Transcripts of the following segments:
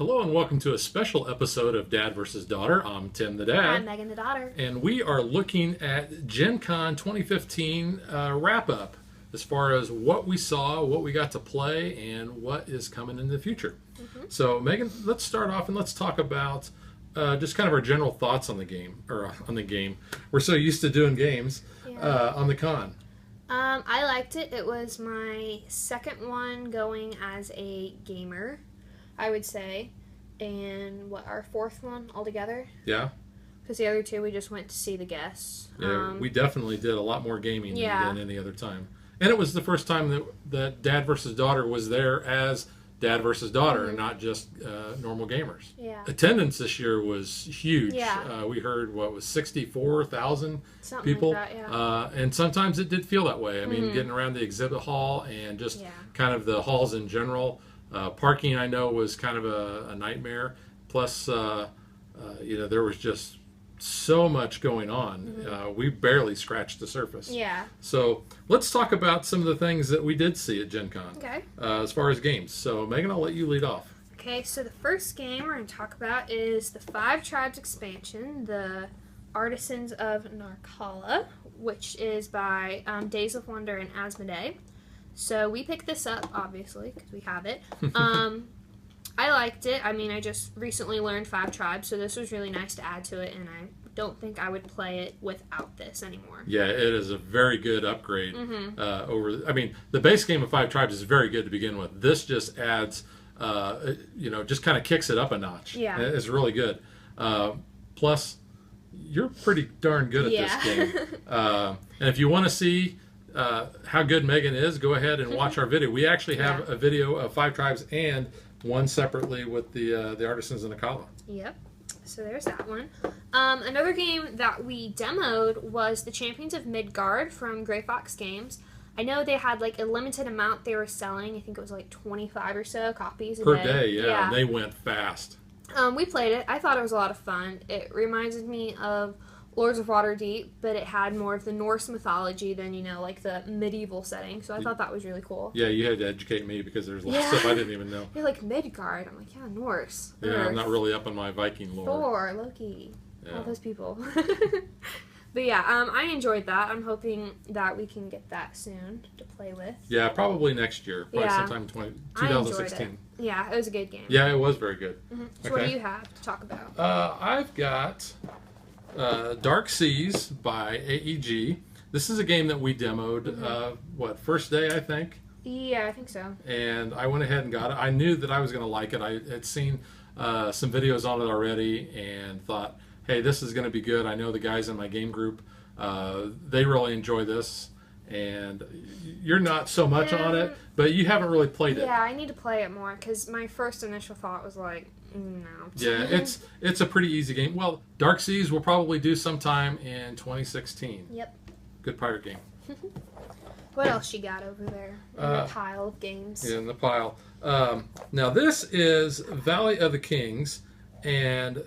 Hello and welcome to a special episode of Dad vs. Daughter. I'm Tim the Dad. I'm Megan the Daughter. And we are looking at Gen Con 2015 wrap-up as far as what we saw, what we got to play, and what is coming in the future. So Megan, let's start off and let's talk about just kind of our general thoughts on the game. We're so used to doing games on the con. I liked it. It was my second one going as a gamer, I would say. And our fourth one altogether? Yeah. Because the other two we just went to see the guests. Yeah, we definitely did a lot more gaming than any other time. And it was the first time that Dad versus Daughter was there as Dad versus Daughter and not just normal gamers. Yeah. Attendance this year was huge. Yeah. We heard, 64,000 Something people. like that, yeah. And sometimes it did feel that way. I mean, getting around the exhibit hall and just kind of the halls in general. Parking, I know, was kind of a nightmare. Plus, there was just so much going on. We barely scratched the surface. Yeah. So let's talk about some of the things that we did see at Gen Con. Okay. As far as games. So Megan, I'll let you lead off. Okay, so the first game we're going to talk about is the Five Tribes expansion, the Artisans of Narkala, which is by Days of Wonder and Asmodee. So we picked this up, obviously, because we have it. I liked it. I mean, I just recently learned Five Tribes, so this was really nice to add to it, and I don't think I would play it without this anymore. Yeah, it is a very good upgrade. The base game of Five Tribes is very good to begin with. This just adds, just kind of kicks it up a notch. Yeah. It's really good. Plus, you're pretty darn good at this game. And if you want to see how good Megan is, go ahead and watch our video. We actually have a video of Five Tribes and one separately with the Artisans in Narkala. Yep. So there's that one. Another game that we demoed was the Champions of Midgard from Grey Fox Games. I know they had a limited amount they were selling. I think it was 25 or so copies a per day. day. Yeah, and they went fast. We played it. I thought it was a lot of fun. It reminded me of Lords of Waterdeep, but it had more of the Norse mythology than, the medieval setting. So I thought that was really cool. Yeah, you had to educate me because there's a lot of stuff I didn't even know. You're like, Midgard. I'm like, yeah, Norse. Yeah, Earth. I'm not really up on my Viking lore. Thor, Loki, all those people. But yeah, I enjoyed that. I'm hoping that we can get that soon to play with. Yeah, probably next year. Probably sometime 2016. Yeah, it was a good game. Yeah, it was very good. So what do you have to talk about? I've got Dark Seas by AEG. This is a game that we demoed, first day, I think? Yeah, I think so. And I went ahead and got it. I knew that I was going to like it. I had seen some videos on it already and thought, hey, this is going to be good. I know the guys in my game group, they really enjoy this. And you're not so much on it, but you haven't really played it. Yeah, I need to play it more because my first initial thought was no. Yeah, it's a pretty easy game. Well, Dark Seas we'll probably do sometime in 2016. Yep. Good pirate game. What else you got over there in the pile of games? In the pile. Now this is Valley of the Kings, and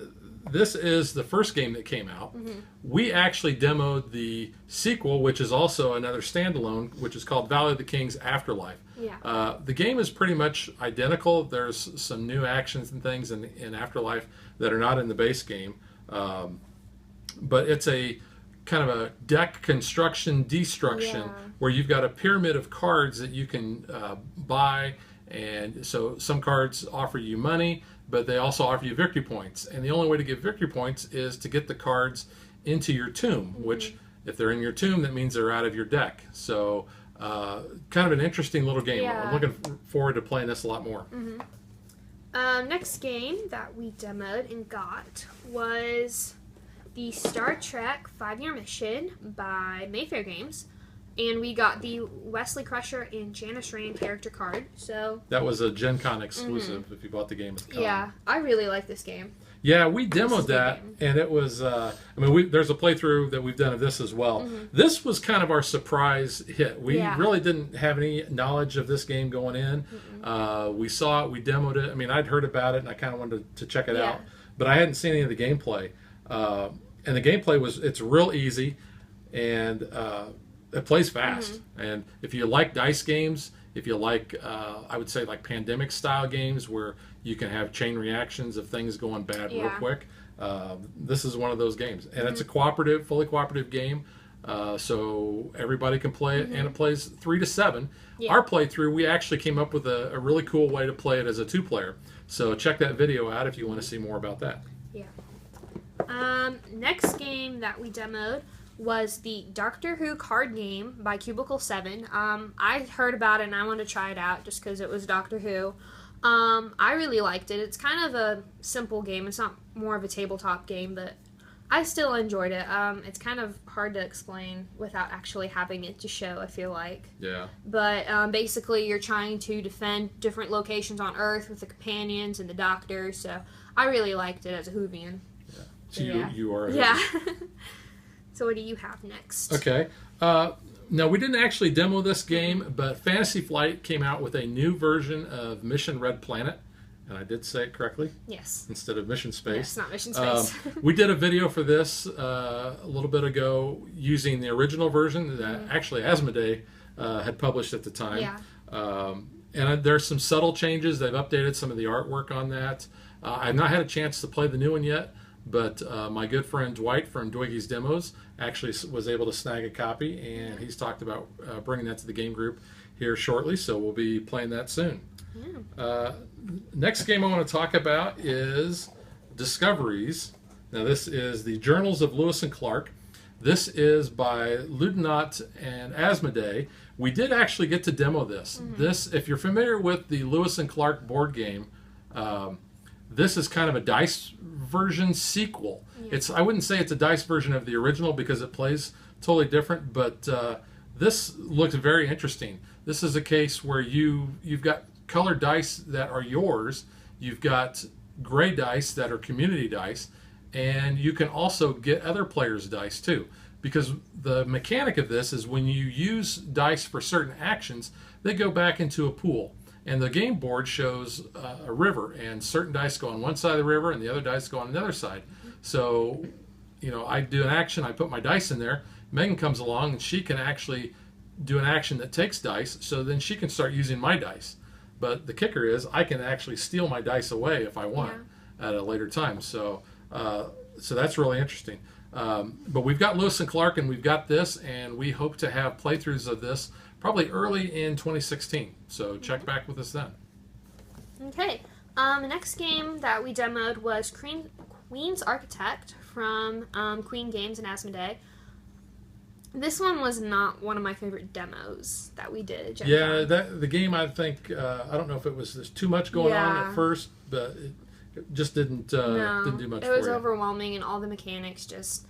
this is the first game that came out. We actually demoed the sequel, which is also another standalone, which is called Valley of the Kings Afterlife. Yeah. The game is pretty much identical. There's some new actions and things in Afterlife that are not in the base game. But it's a kind of a deck construction destruction where you've got a pyramid of cards that you can buy. And so some cards offer you money, but they also offer you victory points. And the only way to get victory points is to get the cards into your tomb, which if they're in your tomb, that means they're out of your deck. So kind of an interesting little game. Yeah. I'm looking forward to playing this a lot more. Next game that we demoed and got was the Star Trek 5-Year Mission by Mayfair Games. And we got the Wesley Crusher and Janice Rand character card. So that was a Gen Con exclusive if you bought the game at the con. Yeah, I really like this game. Yeah, we demoed that, and it was, there's a playthrough that we've done of this as well. This was kind of our surprise hit. We really didn't have any knowledge of this game going in. We saw it, we demoed it. I mean, I'd heard about it, and I kind of wanted to check it out, but I hadn't seen any of the gameplay. And the gameplay it's real easy, and it plays fast. And if you like dice games, If you like, I would say like pandemic style games where you can have chain reactions of things going bad real quick. This is one of those games, and it's a cooperative, fully cooperative game. So everybody can play it, and it plays 3 to 7. Our playthrough, we actually came up with a really cool way to play it as a 2-player. So check that video out if you want to see more about that. Yeah. Next game that we demoed was the Doctor Who card game by Cubicle 7. I heard about it and I wanted to try it out just because it was Doctor Who. I really liked it. It's kind of a simple game. It's not more of a tabletop game, but I still enjoyed it. It's kind of hard to explain without actually having it to show, I feel like. Yeah. But basically you're trying to defend different locations on Earth with the companions and the Doctor, so I really liked it as a Whovian. Yeah. So you are a Whovian. Yeah. So what do you have next? Okay. Now, we didn't actually demo this game, but Fantasy Flight came out with a new version of Mission Red Planet. And I did say it correctly? Yes. Instead of Mission Space. Yes, not Mission Space. We did a video for this a little bit ago using the original version that actually Asmodee had published at the time. Yeah. And there's some subtle changes. They've updated some of the artwork on that. I've not had a chance to play the new one yet, but my good friend Dwight from Dwiggy's Demos actually was able to snag a copy, and he's talked about bringing that to the game group here shortly, so we'll be playing that soon. Yeah. Next game I want to talk about is Discoveries. Now this is the Journals of Lewis and Clark. This is by Ludonat and Asmodee. We did actually get to demo this. This, if you're familiar with the Lewis and Clark board game, this is kind of a dice version sequel. Yeah. I wouldn't say it's a dice version of the original because it plays totally different, but this looks very interesting. This is a case where you've got colored dice that are yours, you've got gray dice that are community dice, and you can also get other players' dice too. Because the mechanic of this is when you use dice for certain actions, they go back into a pool. And the game board shows a river, and certain dice go on one side of the river and the other dice go on the other side. So, I do an action, I put my dice in there, Megan comes along and she can actually do an action that takes dice, so then she can start using my dice. But the kicker is I can actually steal my dice away if I want at a later time. So that's really interesting. But we've got Lewis and Clark, and we've got this, and we hope to have playthroughs of this probably early in 2016. So check back with us then. Okay. The next game that we demoed was Queen's Architect from Queen Games and Asmodee. This one was not one of my favorite demos that we did at Gen Con. The game, I think, I don't know if it was there's too much going on at first, but it just didn't do much for you. It was overwhelming, and all the mechanics just,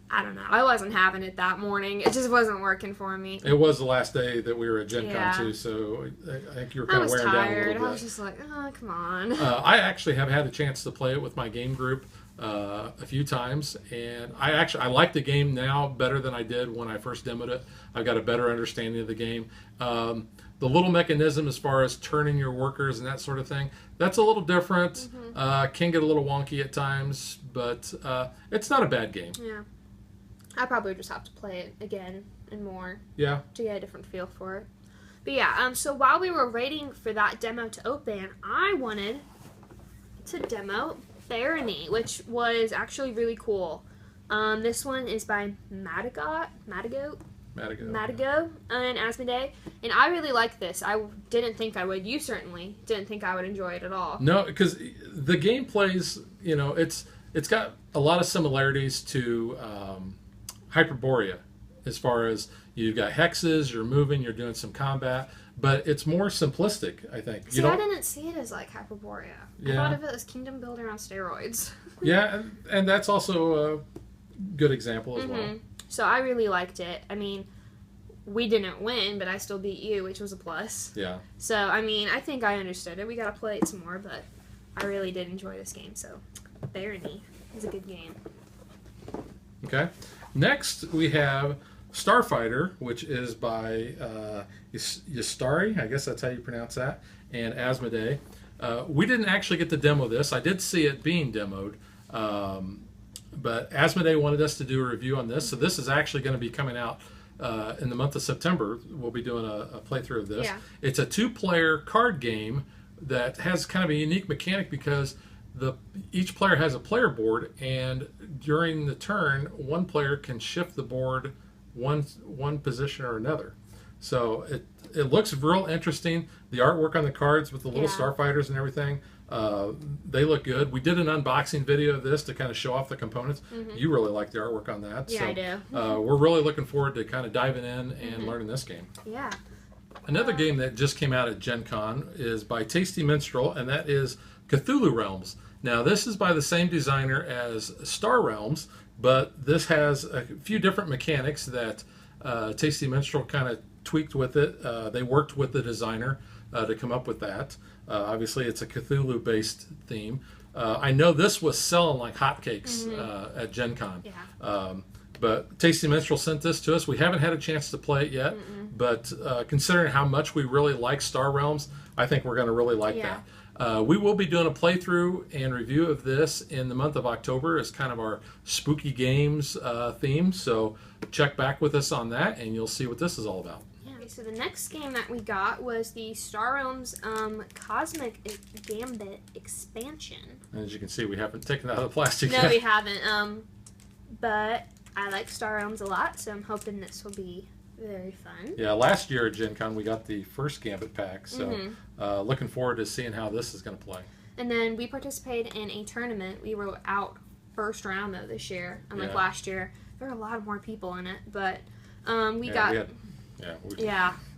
I don't know. I wasn't having it that morning. It just wasn't working for me. It was the last day that we were at Gen Con too, so I think you were kind of wearing down a little bit. I was just like, oh, come on. I actually have had a chance to play it with my game group a few times, and I like the game now better than I did when I first demoed it. I've got a better understanding of the game. The little mechanism as far as turning your workers and that sort of thing, that's a little different. Can get a little wonky at times, but it's not a bad game. Yeah. I probably just have to play it again and more to get a different feel for it. But yeah, so while we were waiting for that demo to open, I wanted to demo Barony, which was actually really cool. This one is by Madigo and Asmodee, and I really like this. I didn't think I would. You certainly didn't think I would enjoy it at all. No, because the game plays, it's got a lot of similarities to Hyperborea, as far as you've got hexes, you're moving, you're doing some combat, but it's more simplistic, I think. See, I didn't see it as like Hyperborea. Yeah. I thought of it as Kingdom Builder on steroids. Yeah, and that's also a good example as well. So I really liked it. I mean, we didn't win, but I still beat you, which was a plus. Yeah. So, I mean, I think I understood it. We got to play it some more, but I really did enjoy this game. So, Barony is a good game. Okay. Next, we have Starfighter, which is by Ystari, I guess that's how you pronounce that, and Asmodee. We didn't actually get to demo this. I did see it being demoed, but Asmodee wanted us to do a review on this, so this is actually going to be coming out in the month of September, we'll be doing a playthrough of this. Yeah. It's a 2-player card game that has kind of a unique mechanic because each player has a player board, and during the turn, one player can shift the board one position or another. So it looks real interesting. The artwork on the cards with the little starfighters and everything, they look good. We did an unboxing video of this to kind of show off the components. You really like the artwork on that. Yeah, so, I do. We're really looking forward to kind of diving in and learning this game. Yeah. Another game that just came out at Gen Con is by Tasty Minstrel, and that is Cthulhu Realms. Now, this is by the same designer as Star Realms, but this has a few different mechanics that Tasty Minstrel kind of tweaked with it. They worked with the designer to come up with that. Obviously, it's a Cthulhu-based theme. I know this was selling like hotcakes at Gen Con. Yeah. But Tasty Minstrel sent this to us. We haven't had a chance to play it yet, but considering how much we really like Star Realms, I think we're going to really like that. We will be doing a playthrough and review of this in the month of October as kind of our spooky games theme. So check back with us on that, and you'll see what this is all about. Yeah. So the next game that we got was the Star Realms Cosmic Gambit expansion. And as you can see, we haven't taken it out of the plastic No, yet. we haven't. But I like Star Realms a lot, so I'm hoping this will be very fun. Yeah, last year at Gen Con, we got the first Gambit pack, so looking forward to seeing how this is going to play. And then we participated in a tournament. We were out first round, though, this year. Unlike last year, there were a lot more people in it, but we got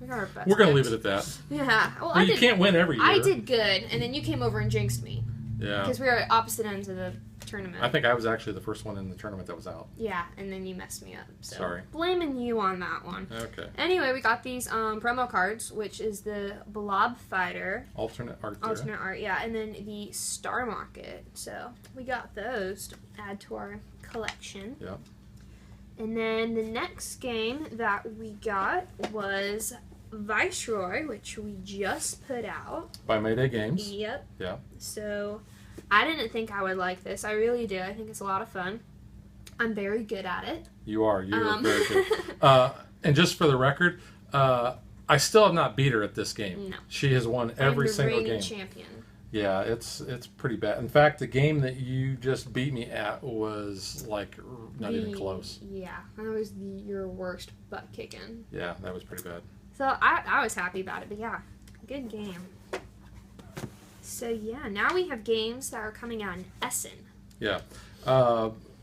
our butts we're going to kicked. leave it at that. Yeah. Well, you can't win every year. I did good, and then you came over and jinxed me. Yeah. Because we were at opposite ends of the tournament. I think I was actually the first one in the tournament that was out. Yeah, and then you messed me up. So Sorry. Blaming you on that one. Okay. Anyway, we got these promo cards, which is the Blob Fighter. Alternate art there. Alternate art, yeah. And then the Star Market. So we got those to add to our collection. Yep. And then the next game that we got was Viceroy, which we just put out. By Mayday Games. Yep. Yeah. So I didn't think I would like this. I really did. I think it's a lot of fun. I'm very good at it. You are. You're very good. And just for the record, I still have not beat her at this game. No. She has won every single game. I'm the reigning champion. Yeah, it's pretty bad. In fact, the game that you just beat me at was like not even close. Yeah, that was your worst butt kicking. Yeah, that was pretty bad. So I was happy about it, but yeah, good game. So yeah, now we have games that are coming out in Essen. Yeah.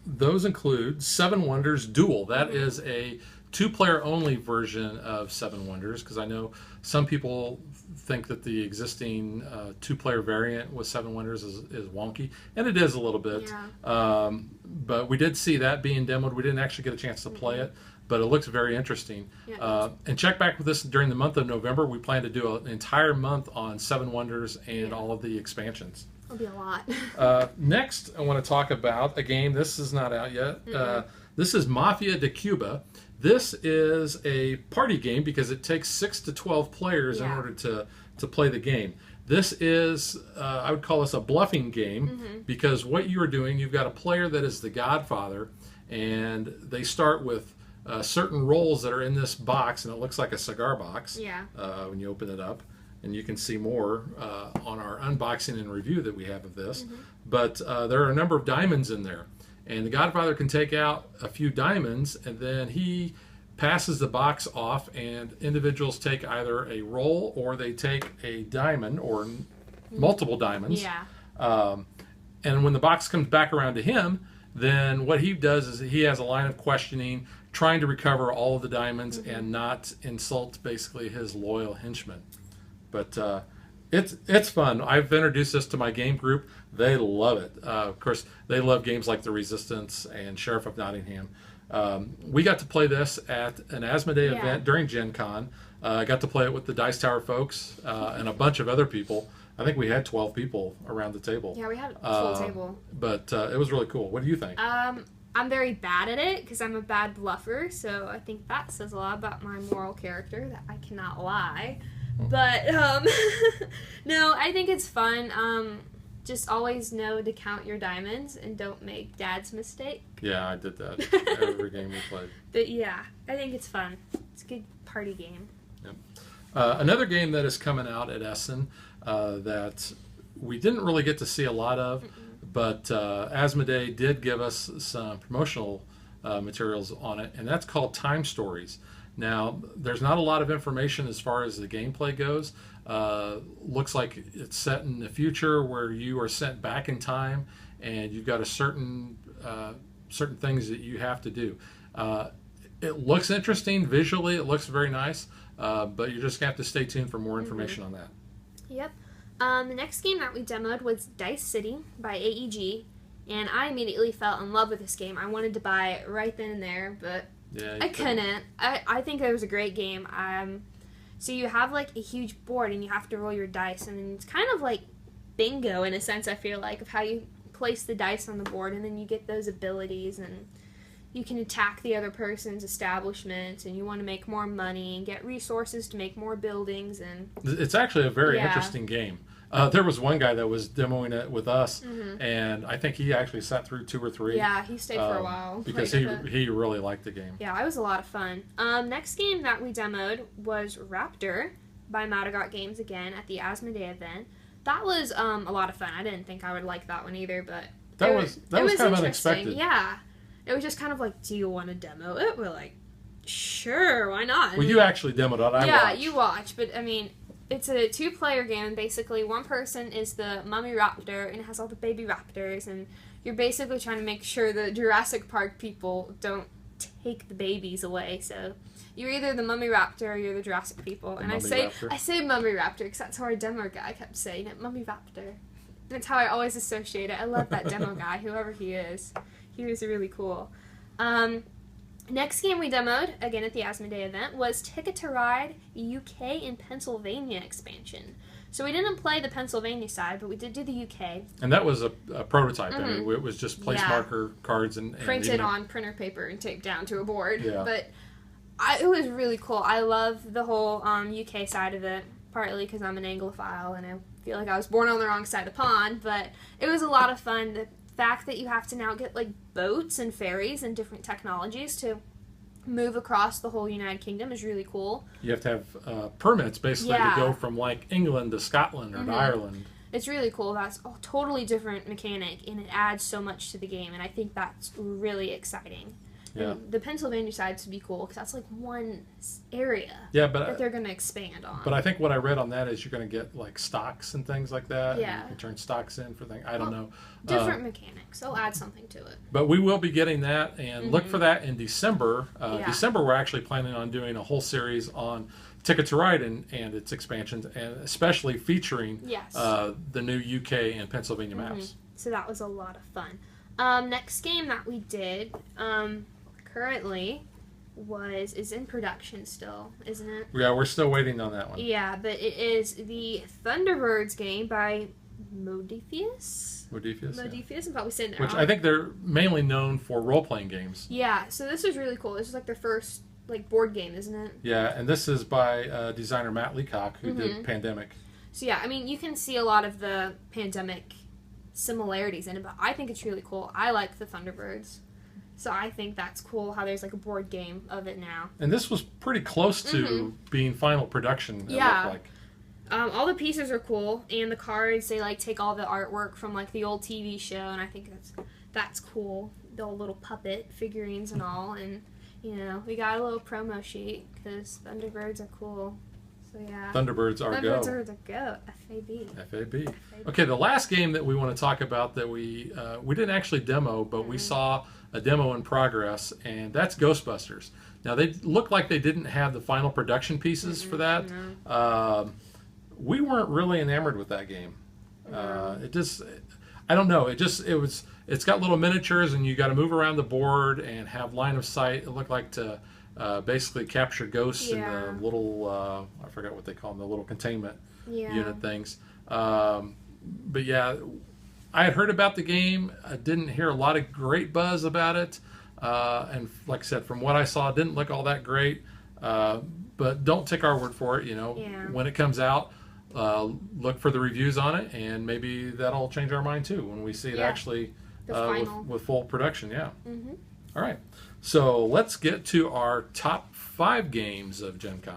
Those include Seven Wonders Duel. That is a 2-player only version of Seven Wonders, because I know some people think that the existing 2-player variant with Seven Wonders is wonky, and it is a little bit. Yeah. But we did see that being demoed. We didn't actually get a chance to play it, but it looks very interesting. Yeah. And check back with us during the month of November. We plan to do an entire month on Seven Wonders and all of the expansions. It'll be a lot. Next, I want to talk about a game. This is not out yet. This is Mafia de Cuba. This is a party game because it takes 6 to 12 players in order to play the game. This is, I would call this a bluffing game because what you are doing, you've got a player that is the godfather, and they start with certain rolls that are in this box, and it looks like a cigar box when you open it up. And you can see more on our unboxing and review that we have of this. But there are a number of diamonds in there. And the Godfather can take out a few diamonds, and then he passes the box off, and individuals take either a roll or they take a diamond or multiple diamonds. Yeah. And when the box comes back around to him, then what he does is he has a line of questioning, trying to recover all of the diamonds and not insult basically his loyal henchmen. But it's fun. I've introduced this to my game group. They love it. Of course, they love games like The Resistance and Sheriff of Nottingham. We got to play this at an Asmodee event during Gen Con. I got to play it with the Dice Tower folks and a bunch of other people. I think we had 12 people around the table. Yeah, we had a full table. But it was really cool. What do you think? I'm very bad at it because I'm a bad bluffer, so I think that says a lot about my moral character, that I cannot lie. But no, I think it's fun. just always know to count your diamonds and don't make Dad's mistake. Yeah, I did that every game we played. But yeah, I think it's fun. It's a good party game. Yep. Another game that is coming out at Essen that we didn't really get to see a lot of, but Asmodee did give us some promotional materials on it, and that's called Time Stories. Now, there's not a lot of information as far as the gameplay goes. Looks like it's set in the future where you are sent back in time, and you've got a certain things that you have to do. It looks interesting visually. It looks very nice, but you're just going to have to stay tuned for more information on that. Yep. The next game that we demoed was Dice City by AEG, and I immediately fell in love with this game. I wanted to buy it right then and there, but yeah, I couldn't. I think it was a great game. So you have like a huge board and you have to roll your dice, and it's kind of like bingo in a sense, I feel like, of how you place the dice on the board, and then you get those abilities, and you can attack the other person's establishment, and you want to make more money and get resources to make more buildings. And it's actually a very interesting game. There was one guy that was demoing it with us, and I think he actually sat through 2 or 3. Yeah, he stayed for a while. Because he really liked the game. Yeah, it was a lot of fun. Next game that we demoed was Raptor by Madagot Games again at the Asmodee event. That was a lot of fun. I didn't think I would like that one either, but that was kind of unexpected. Yeah, it was just kind of like, do you want to demo it? We're like, sure, why not? Well, you actually demoed it. I watched. You watch, but I mean, it's a 2-player game, and basically one person is the mummy raptor, and it has all the baby raptors, and you're basically trying to make sure the Jurassic Park people don't take the babies away. So you're either the mummy raptor or you're the Jurassic people. And I say mummy raptor because that's how our demo guy kept saying it, mummy raptor. That's how I always associate it. I love that demo guy, whoever he is. He was really cool. Next game we demoed, again at the Asmodee event, was Ticket to Ride UK and Pennsylvania expansion. So we didn't play the Pennsylvania side, but we did do the UK. And that was a prototype. I mean, it was just place marker cards and printed on printer paper and taped down to a board. Yeah. But it was really cool. I love the whole UK side of it, partly because I'm an Anglophile and I feel like I was born on the wrong side of the pond, but it was a lot of fun. The fact that you have to now get like boats and ferries and different technologies to move across the whole United Kingdom is really cool. You have to have permits basically to go from like England to Scotland or to Ireland. It's really cool. That's a totally different mechanic, and it adds so much to the game, and I think that's really exciting. Yeah. And the Pennsylvania side would be cool because that's like one area that they're going to expand on. But I think what I read on that is you're going to get like stocks and things like that. Yeah. And you can turn stocks in for things. I don't know. Different mechanics. They'll add something to it. But we will be getting that, and look for that in December. December, we're actually planning on doing a whole series on Ticket to Ride and its expansions, and especially featuring the new UK and Pennsylvania maps. So that was a lot of fun. Next game that we did currently is in production still, isn't it? Yeah, we're still waiting on that one. Yeah, but it is the Thunderbirds game by Modiphius. Modiphius, I'm probably saying that which wrong. I think they're mainly known for role-playing games. Yeah, so this was really cool. This is like their first like board game, isn't it? Yeah, and this is by designer Matt Leacock, who did Pandemic. So yeah, I mean, you can see a lot of the Pandemic similarities in it, but I think it's really cool. I like the Thunderbirds. So I think that's cool how there's like a board game of it now. And this was pretty close to being final production, it looked like. All the pieces are cool, and the cards, they like take all the artwork from like the old TV show, and I think that's cool. The old little puppet figurines and all, and you know, we got a little promo sheet because Thunderbirds are cool. So yeah. Thunderbirds are go. Thunderbirds are the go. FAB. Okay, the last game that we want to talk about that we didn't actually demo, but we saw a demo in progress, and that's Ghostbusters. Now, they look like they didn't have the final production pieces for that. We weren't really enamored with that game. It just, I don't know. It's got little miniatures, and you got to move around the board and have line of sight. It looked like to basically capture ghosts in the little, I forgot what they call them, the little containment unit things. But yeah, I had heard about the game. I didn't hear a lot of great buzz about it. And like I said, from what I saw, it didn't look all that great. But don't take our word for it. You know, when it comes out, look for the reviews on it, and maybe that'll change our mind too when we see it actually with full production. Yeah. Mm-hmm. All right. So let's get to our top 5 games of Gen Con.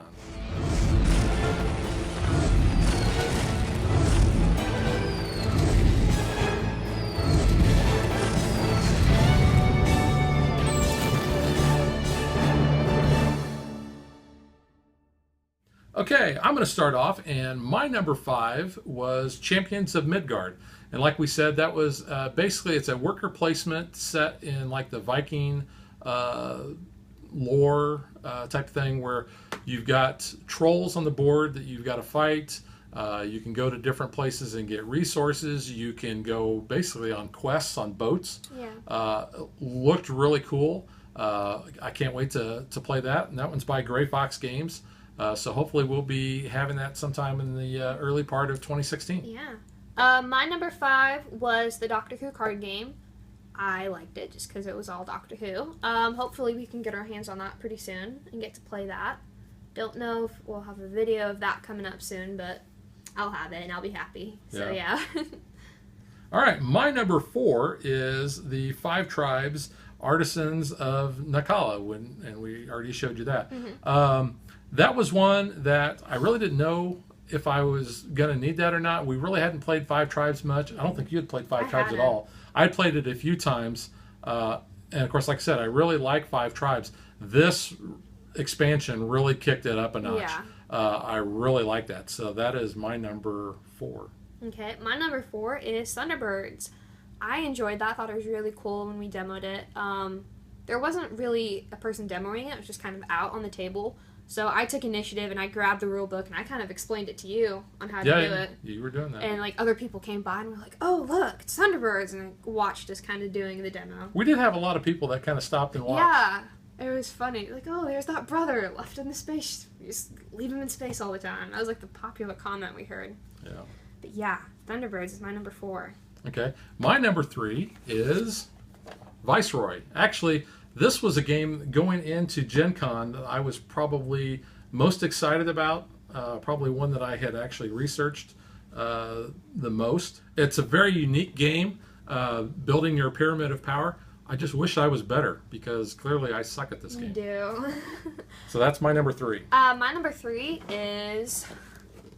Okay, I'm going to start off, and my number 5 was Champions of Midgard. And like we said, that was basically, it's a worker placement set in like the Viking lore type thing, where you've got trolls on the board that you've got to fight. You can go to different places and get resources. You can go basically on quests on boats. Yeah. Looked really cool. I can't wait to play that. And that one's by Gray Fox Games. So hopefully we'll be having that sometime in the early part of 2016. Yeah. My number 5 was the Doctor Who card game. I liked it just because it was all Doctor Who. Hopefully we can get our hands on that pretty soon and get to play that. Don't know if we'll have a video of that coming up soon, but I'll have it and I'll be happy. So yeah. All right, my number 4 is the 5 Tribes Artisans of Nakala, and we already showed you that. Mm-hmm. That was one that I really didn't know if I was going to need that or not. We really hadn't played 5 Tribes much. I don't think you had played 5 Tribes at all. I played it a few times, and of course, like I said, I really like 5 Tribes. This expansion really kicked it up a notch. Yeah. I really like that. So that is my number 4. Okay, my number 4 is Thunderbirds. I enjoyed that. I thought it was really cool when we demoed it. There wasn't really a person demoing it. It was just kind of out on the table. So I took initiative and I grabbed the rule book and I kind of explained it to you on how to do it. You were doing that. And like other people came by and were like, "Oh, look, it's Thunderbirds," and I watched us kind of doing the demo. We did have a lot of people that kind of stopped and watched. Yeah, it was funny. Like, "Oh, there's that brother left in the space. You just leave him in space all the time." That was like the popular comment we heard. Yeah. But yeah, Thunderbirds is my number 4. Okay. My number 3 is Viceroy. Actually, this was a game going into Gen Con that I was probably most excited about, probably one that I had actually researched the most. It's a very unique game, building your pyramid of power. I just wish I was better, because clearly I suck at this game. You do. So that's my number 3. My number 3 is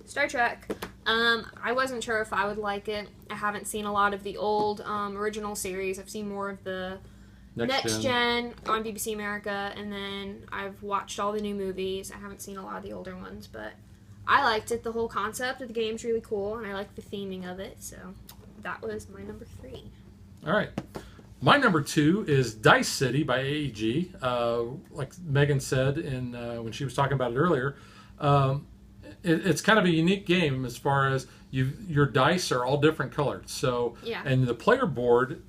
Star Trek. I wasn't sure if I would like it. I haven't seen a lot of the old original series. I've seen more of the Next Gen on BBC America, and then I've watched all the new movies. I haven't seen a lot of the older ones, but I liked it. The whole concept of the game's really cool, and I like the theming of it, so that was my number 3. All right. My number 2 is Dice City by AEG. Like Megan said when she was talking about it earlier, it's kind of a unique game as far as your dice are all different colored. So, and the player board,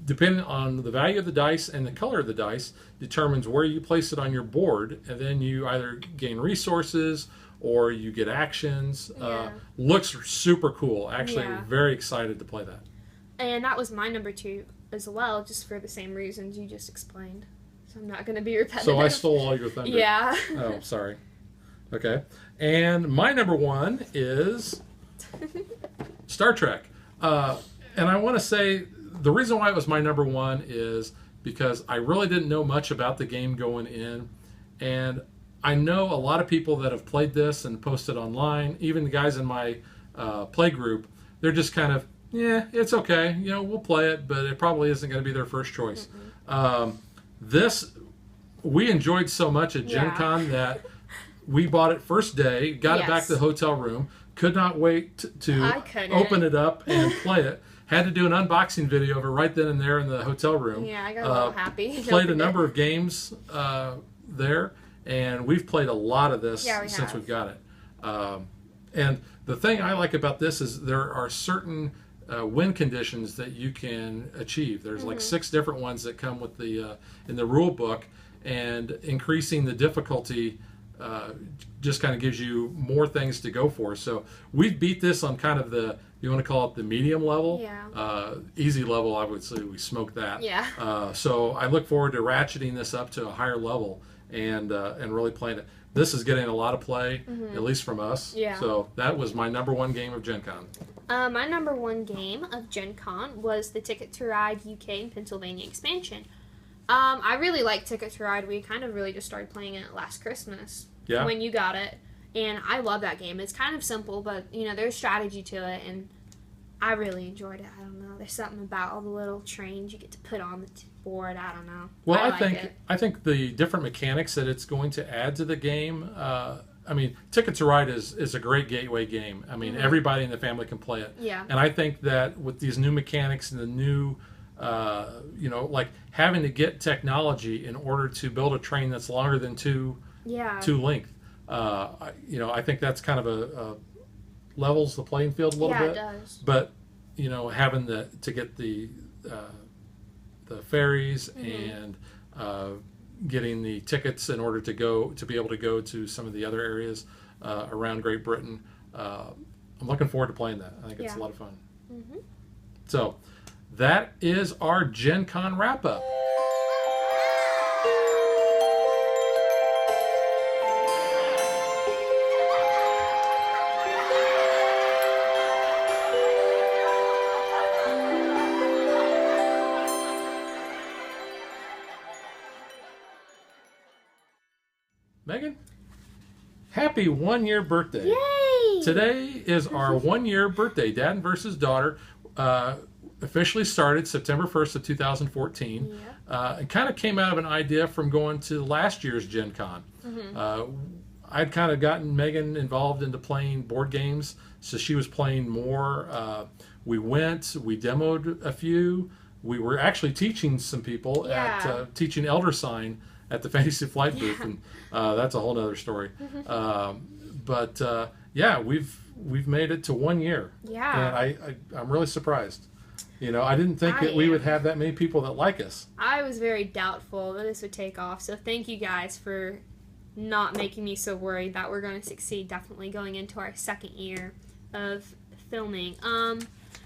depending on the value of the dice and the color of the dice, determines where you place it on your board, and then you either gain resources or you get actions. Looks super cool. Actually, very excited to play that. And that was my number 2 as well, just for the same reasons you just explained. So I'm not going to be repetitive. So I stole all your thunder. Yeah. Oh, sorry. Okay. And my number 1 is Star Trek. And I want to say the reason why it was my number 1 is because I really didn't know much about the game going in. And I know a lot of people that have played this and posted online, even the guys in my play group, they're just kind of, yeah, it's okay. You know, we'll play it, but it probably isn't going to be their first choice. This, we enjoyed so much at Gen Con that we bought it first day, got it back to the hotel room, could not wait to open it up and play it. Had to do an unboxing video of it right then and there in the hotel room. Yeah, I got a little happy. Played a number of games there, and we've played a lot of this since we've got it. And the thing I like about this is there are certain win conditions that you can achieve. There's like 6 different ones that come with the in the rule book, and increasing the difficulty just kind of gives you more things to go for. So we beat this on kind of the, you want to call it the medium level. Easy level, I would say we smoked that. So I look forward to ratcheting this up to a higher level and really playing it. This is getting a lot of play, at least from us. Yeah. So that was my number one game of Gen Con. My number one game of Gen Con was the Ticket to Ride UK and Pennsylvania expansion. I really like Ticket to Ride. We kind of really just started playing it last Christmas when you got it. And I love that game. It's kind of simple, but, there's strategy to it, and I really enjoyed it. I don't know. There's something about all the little trains you get to put on the board. I don't know. Well, I think the different mechanics that it's going to add to the game. Ticket to Ride is a great gateway game. Everybody in the family can play it. Yeah. And I think that with these new mechanics and the new, like having to get technology in order to build a train that's longer than two length. I think that's kind of a levels the playing field a little bit. Yeah, it does. But having to get the ferries and getting the tickets in order to be able to go to some of the other areas around Great Britain. I'm looking forward to playing that. I think it's a lot of fun. Mm-hmm. So that is our Gen Con wrap up. Megan, happy 1 year birthday. Yay! Today is our 1 year birthday. Dad versus Daughter officially started September 1st of 2014. Yeah. It kind of came out of an idea from going to last year's Gen Con. Mm-hmm. I'd kind of gotten Megan involved into playing board games, so she was playing more. We demoed a few. We were actually teaching some people at teaching Elder Sign at the Fantasy Flight booth, and that's a whole other story. We've made it to 1 year. Yeah. And I'm really surprised. I didn't think that we would have that many people that like us. I was very doubtful that this would take off, so thank you guys for not making me so worried that we're going to succeed, definitely going into our second year of filming.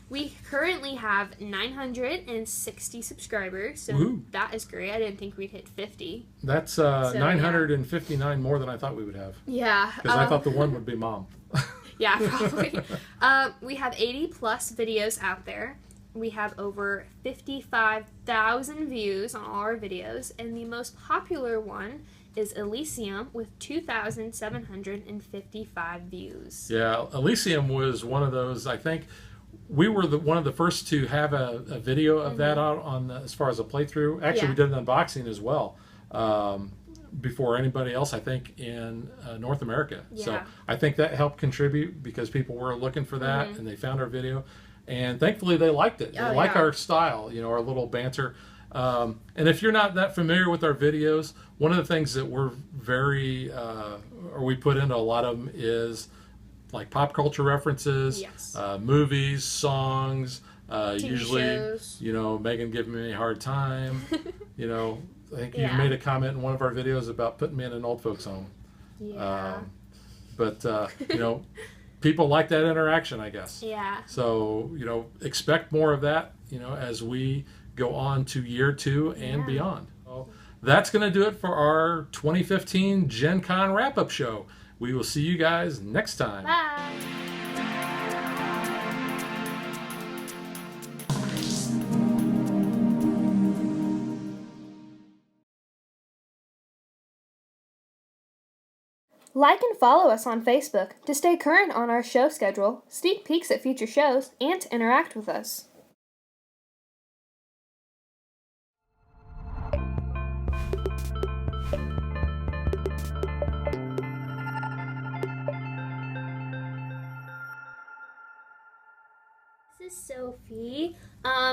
We currently have 960 subscribers, so Woo. That is great. I didn't think we'd hit 50. That's 959 more than I thought we would have. Yeah. Because I thought the one would be Mom. Yeah, probably. We have 80 plus videos out there. We have over 55,000 views on all our videos, and the most popular one is Elysium with 2,755 views. Yeah, Elysium was one of those, I think, we were one of the first to have a video of that out as far as a playthrough. Actually, we did an unboxing as well before anybody else, I think, in North America. Yeah. So I think that helped contribute because people were looking for that and they found our video. And thankfully, they liked it. They like our style, our little banter. And if you're not that familiar with our videos, one of the things that we're we put into a lot of them is like pop culture references, movies, songs, usually, shows. Megan giving me a hard time. I think you made a comment in one of our videos about putting me in an old folks home. Yeah. People like that interaction, I guess. Yeah. So, expect more of that, as we go on to year 2 and beyond. So that's going to do it for our 2015 Gen Con wrap-up show. We will see you guys next time. Bye. Like and follow us on Facebook to stay current on our show schedule, sneak peeks at future shows, and to interact with us. This is Sophie.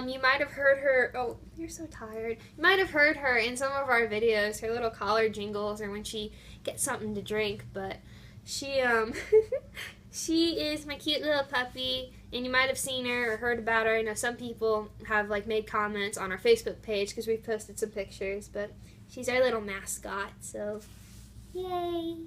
You might have heard her. Oh, you're so tired. You might have heard her in some of our videos. Her little collar jingles, or when she gets something to drink. But she she is my cute little puppy, and you might have seen her or heard about her. I know some people have made comments on our Facebook page because we've posted some pictures. But she's our little mascot. So, yay!